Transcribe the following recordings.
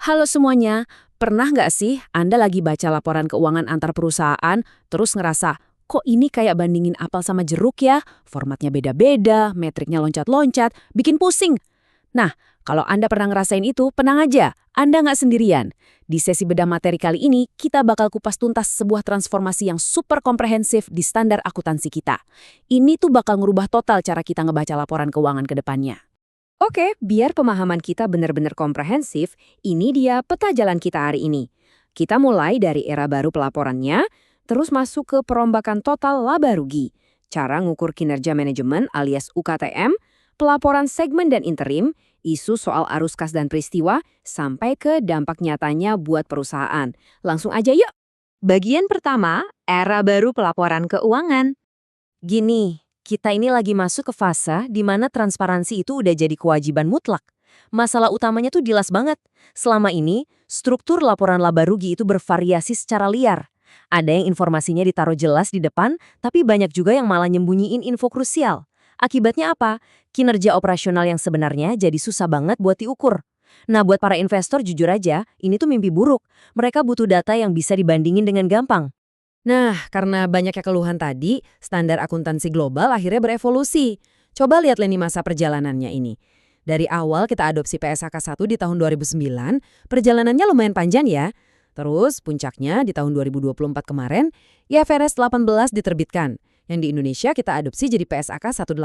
Halo semuanya, pernah nggak sih Anda lagi baca laporan keuangan antar perusahaan, terus ngerasa, kok ini kayak bandingin apel sama jeruk ya? Formatnya beda-beda, metriknya loncat-loncat, bikin pusing. Nah, kalau Anda pernah ngerasain itu, tenang aja, Anda nggak sendirian. Di sesi bedah materi kali ini, kita bakal kupas tuntas sebuah transformasi yang super komprehensif di standar akuntansi kita. Ini tuh bakal ngerubah total cara kita ngebaca laporan keuangan ke depannya. Oke, biar pemahaman kita benar-benar komprehensif, ini dia peta jalan kita hari ini. Kita mulai dari era baru pelaporannya, terus masuk ke perombakan total laba rugi, cara ngukur kinerja manajemen alias UKTM, pelaporan segmen dan interim, isu soal arus kas dan peristiwa, sampai ke dampak nyatanya buat perusahaan. Langsung aja yuk! Bagian pertama, era baru pelaporan keuangan. Gini, kita ini lagi masuk ke fase di mana transparansi itu udah jadi kewajiban mutlak. Masalah utamanya tuh jelas banget. Selama ini, struktur laporan laba rugi itu bervariasi secara liar. Ada yang informasinya ditaruh jelas di depan, tapi banyak juga yang malah nyembunyiin info krusial. Akibatnya apa? Kinerja operasional yang sebenarnya jadi susah banget buat diukur. Nah, buat para investor jujur aja, ini tuh mimpi buruk. Mereka butuh data yang bisa dibandingin dengan gampang. Nah, karena banyaknya keluhan tadi, standar akuntansi global akhirnya berevolusi. Coba lihat lini masa perjalanannya ini. Dari awal kita adopsi PSAK 1 di tahun 2009, perjalanannya lumayan panjang ya. Terus puncaknya di tahun 2024 kemarin, IFRS 18 diterbitkan. Yang di Indonesia kita adopsi jadi PSAK 118.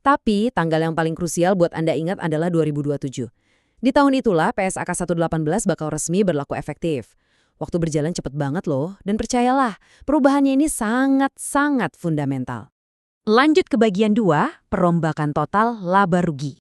Tapi tanggal yang paling krusial buat Anda ingat adalah 2027. Di tahun itulah PSAK 118 bakal resmi berlaku efektif. Waktu berjalan cepet banget loh, dan percayalah, perubahannya ini sangat-sangat fundamental. Lanjut ke bagian 2, perombakan total laba rugi.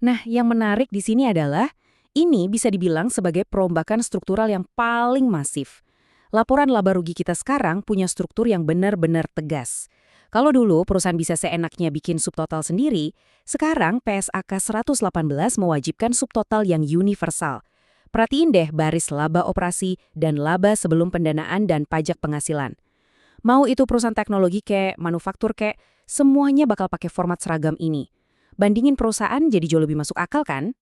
Nah, yang menarik di sini adalah, ini bisa dibilang sebagai perombakan struktural yang paling masif. Laporan laba rugi kita sekarang punya struktur yang benar-benar tegas. Kalau dulu perusahaan bisa seenaknya bikin subtotal sendiri, sekarang PSAK 118 mewajibkan subtotal yang universal. Perhatiin deh baris laba operasi dan laba sebelum pendanaan dan pajak penghasilan. Mau itu perusahaan teknologi kayak manufaktur kayak, semuanya bakal pakai format seragam ini. Bandingin perusahaan jadi jauh lebih masuk akal kan?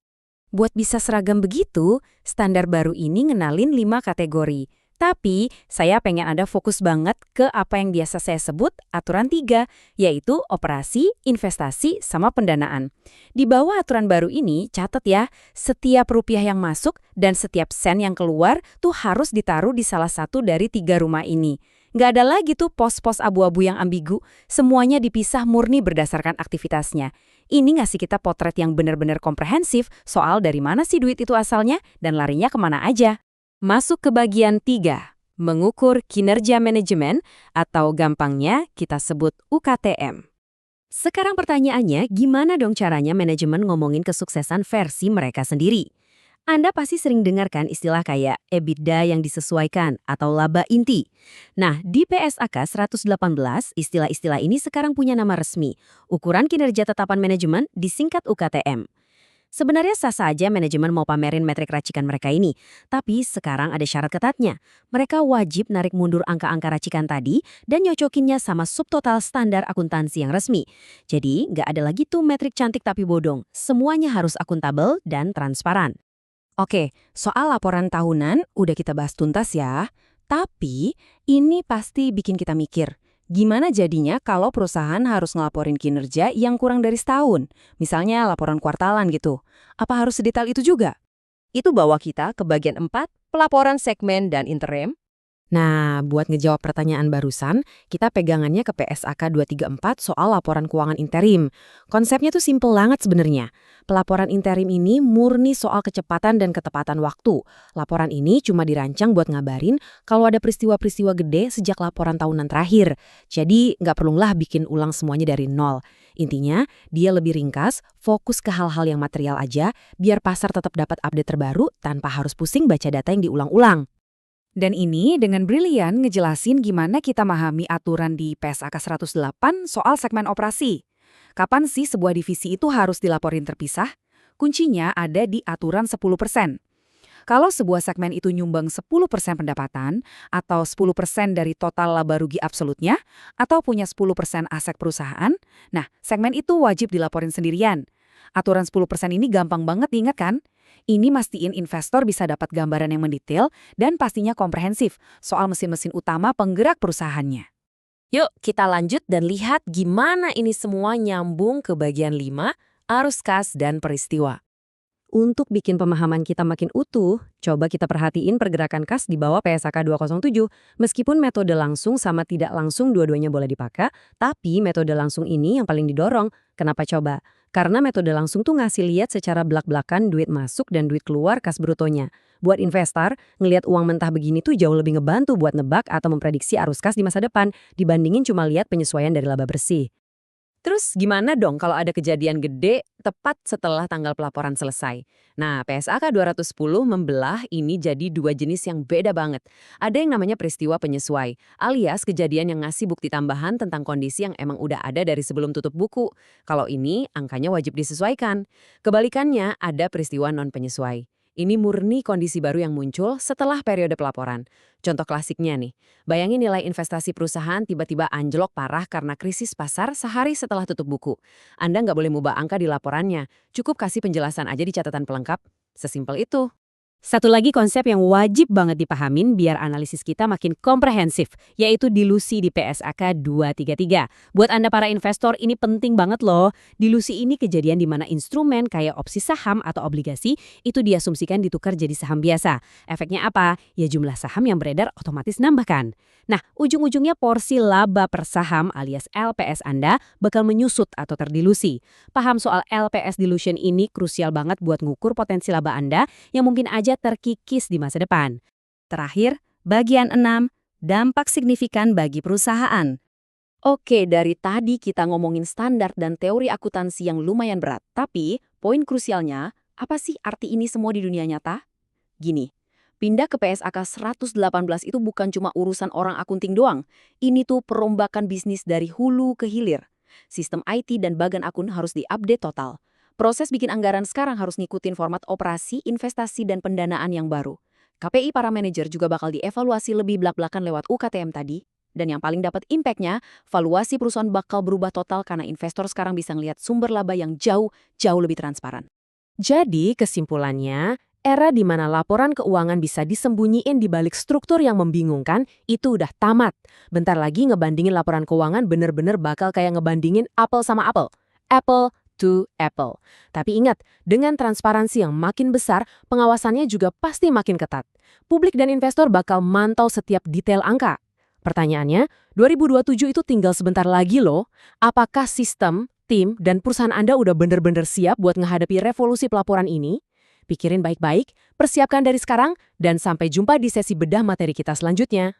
Buat bisa seragam begitu, standar baru ini ngenalin 5 kategori. Tapi, saya pengen Anda fokus banget ke apa yang biasa saya sebut aturan 3, yaitu operasi, investasi, sama pendanaan. Di bawah aturan baru ini, catat ya, setiap rupiah yang masuk dan setiap sen yang keluar tuh harus ditaruh di salah satu dari 3 rumah ini. Nggak ada lagi tuh pos-pos abu-abu yang ambigu, semuanya dipisah murni berdasarkan aktivitasnya. Ini ngasih kita potret yang benar-benar komprehensif soal dari mana sih duit itu asalnya dan larinya kemana aja. Masuk ke bagian 3, mengukur kinerja manajemen atau gampangnya kita sebut UKTM. Sekarang pertanyaannya, gimana dong caranya manajemen ngomongin kesuksesan versi mereka sendiri? Anda pasti sering dengarkan istilah kayak EBITDA yang disesuaikan atau laba inti. Nah, di PSAK 118, istilah-istilah ini sekarang punya nama resmi, ukuran kinerja tetapan manajemen disingkat UKTM. Sebenarnya sah saja manajemen mau pamerin metrik racikan mereka ini, tapi sekarang ada syarat ketatnya. Mereka wajib narik mundur angka-angka racikan tadi dan nyocokinnya sama subtotal standar akuntansi yang resmi. Jadi, nggak ada lagi tuh metrik cantik tapi bodong. Semuanya harus akuntabel dan transparan. Oke, soal laporan tahunan udah kita bahas tuntas ya. Tapi, ini pasti bikin kita mikir. Gimana jadinya kalau perusahaan harus ngelaporin kinerja yang kurang dari setahun? Misalnya laporan kuartalan gitu. Apa harus sedetail itu juga? Itu bawa kita ke bagian 4, pelaporan segmen dan interim. Nah, buat ngejawab pertanyaan barusan, kita pegangannya ke PSAK 234 soal laporan keuangan interim. Konsepnya tuh simple banget sebenarnya. Pelaporan interim ini murni soal kecepatan dan ketepatan waktu. Laporan ini cuma dirancang buat ngabarin kalau ada peristiwa-peristiwa gede sejak laporan tahunan terakhir. Jadi, nggak perlulah bikin ulang semuanya dari nol. Intinya, dia lebih ringkas, fokus ke hal-hal yang material aja, biar pasar tetap dapat update terbaru tanpa harus pusing baca data yang diulang-ulang. Dan ini dengan brilian ngejelasin gimana kita memahami aturan di PSAK 108 soal segmen operasi. Kapan sih sebuah divisi itu harus dilaporin terpisah? Kuncinya ada di aturan 10%. Kalau sebuah segmen itu nyumbang 10% pendapatan, atau 10% dari total laba rugi absolutnya, atau punya 10% aset perusahaan, nah segmen itu wajib dilaporin sendirian. Aturan 10% ini gampang banget diingat kan? Ini mastiin investor bisa dapat gambaran yang mendetail dan pastinya komprehensif soal mesin-mesin utama penggerak perusahaannya. Yuk, kita lanjut dan lihat gimana ini semua nyambung ke bagian 5, arus kas dan peristiwa. Untuk bikin pemahaman kita makin utuh, coba kita perhatiin pergerakan kas di bawah PSAK 207. Meskipun metode langsung sama tidak langsung dua-duanya boleh dipakai, tapi metode langsung ini yang paling didorong. Kenapa coba? Karena metode langsung tuh ngasih lihat secara belak-belakan duit masuk dan duit keluar kas brutonya. Buat investor, ngelihat uang mentah begini tuh jauh lebih ngebantu buat nebak atau memprediksi arus kas di masa depan, dibandingin cuma lihat penyesuaian dari laba bersih. Terus gimana dong kalau ada kejadian gede tepat setelah tanggal pelaporan selesai? Nah, PSAK 210 membelah ini jadi dua jenis yang beda banget. Ada yang namanya peristiwa penyesuai, alias kejadian yang ngasih bukti tambahan tentang kondisi yang emang udah ada dari sebelum tutup buku. Kalau ini, angkanya wajib disesuaikan. Kebalikannya, ada peristiwa non-penyesuai. Ini murni kondisi baru yang muncul setelah periode pelaporan. Contoh klasiknya nih, bayangin nilai investasi perusahaan tiba-tiba anjlok parah karena krisis pasar sehari setelah tutup buku. Anda nggak boleh mubah angka di laporannya, cukup kasih penjelasan aja di catatan pelengkap. Sesimpel itu. Satu lagi konsep yang wajib banget dipahamin biar analisis kita makin komprehensif, yaitu dilusi di PSAK 233. Buat Anda para investor ini penting banget loh. Dilusi ini kejadian di mana instrumen kayak opsi saham atau obligasi itu diasumsikan ditukar jadi saham biasa. Efeknya apa? Ya jumlah saham yang beredar otomatis nambahkan. Nah, ujung-ujungnya porsi laba per saham alias LPS Anda bakal menyusut atau terdilusi. Paham soal LPS dilution ini krusial banget buat ngukur potensi laba Anda yang mungkin aja terkikis di masa depan. Terakhir, bagian 6, dampak signifikan bagi perusahaan. Oke, dari tadi kita ngomongin standar dan teori akuntansi yang lumayan berat. Tapi, poin krusialnya, apa sih arti ini semua di dunia nyata? Gini, pindah ke PSAK 118 itu bukan cuma urusan orang akunting doang. Ini tuh perombakan bisnis dari hulu ke hilir. Sistem IT dan bagan akun harus diupdate total. Proses bikin anggaran sekarang harus ngikutin format operasi, investasi, dan pendanaan yang baru. KPI para manajer juga bakal dievaluasi lebih belak-belakan lewat UKTM tadi. Dan yang paling dapat impact-nya, valuasi perusahaan bakal berubah total karena investor sekarang bisa ngelihat sumber laba yang jauh lebih transparan. Jadi, kesimpulannya, era di mana laporan keuangan bisa disembunyiin di balik struktur yang membingungkan, itu udah tamat. Bentar lagi ngebandingin laporan keuangan bener-bener bakal kayak ngebandingin apple sama apple. Apple to Apple. Tapi ingat, dengan transparansi yang makin besar, pengawasannya juga pasti makin ketat. Publik dan investor bakal mantau setiap detail angka. Pertanyaannya, 2027 itu tinggal sebentar lagi loh. Apakah sistem, tim, dan perusahaan Anda udah bener-bener siap buat menghadapi revolusi pelaporan ini? Pikirin baik-baik, persiapkan dari sekarang, dan sampai jumpa di sesi bedah materi kita selanjutnya.